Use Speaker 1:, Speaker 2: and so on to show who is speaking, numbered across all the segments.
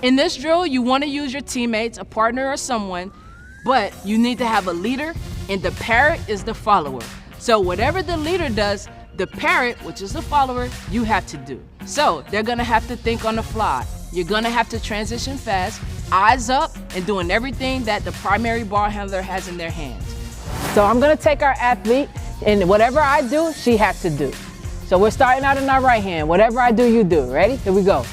Speaker 1: In this drill, you want to use your teammates, a partner or someone, but you need to have a leader, and the parrot is the follower. So whatever the leader does, the parrot, which is the follower, you have to do. So they're gonna have to think on the fly. You're gonna have to transition fast, eyes up, and doing everything that the primary ball handler has in their hands. So I'm gonna take our athlete, and whatever I do, she has to do. So we're starting out in our right hand. Whatever I do, you do. Ready? Here we go.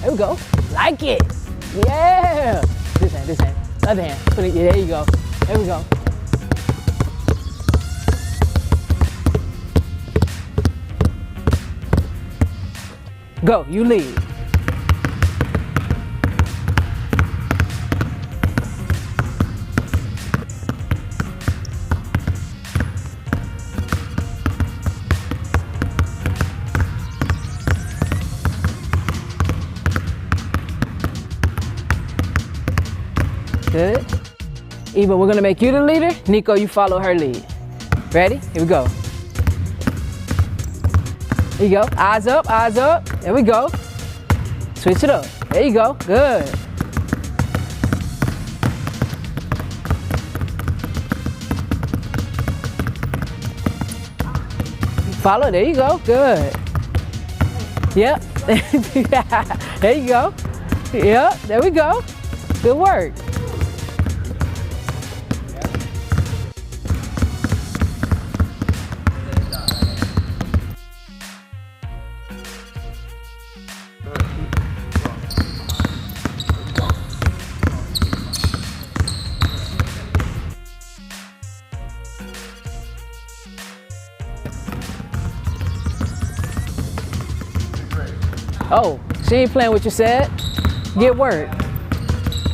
Speaker 1: There we go. Like it. Yeah. This hand, this hand. Other hand. Put it. Yeah, there you go. There we go. Go. You lead. Good. Eva, we're gonna make you the leader. Nico, you follow her lead. Ready? Here we go. Here you go. Eyes up, eyes up. There we go. Switch it up. There you go. Good. Follow. There you go. Good. Yep. There you go. Yep. There we go. Good work. Oh, she ain't playing what you said. Get word.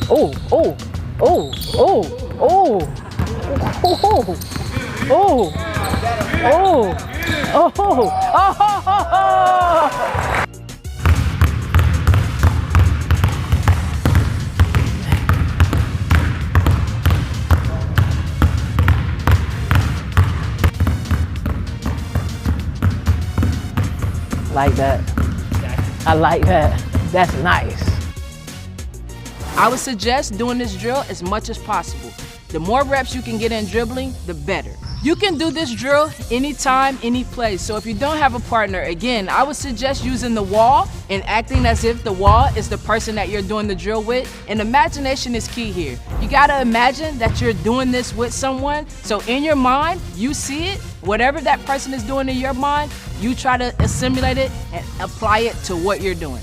Speaker 1: Oh, oh, oh, oh, oh, oh, oh, oh, oh, oh. Like that. I like that. That's nice. I would suggest doing this drill as much as possible. The more reps you can get in dribbling, the better. You can do this drill anytime, any place. So if you don't have a partner, again, I would suggest using the wall and acting as if the wall is the person that you're doing the drill with. And imagination is key here. You gotta imagine that you're doing this with someone. So in your mind, you see it. Whatever that person is doing in your mind, you try to assimilate it and apply it to what you're doing.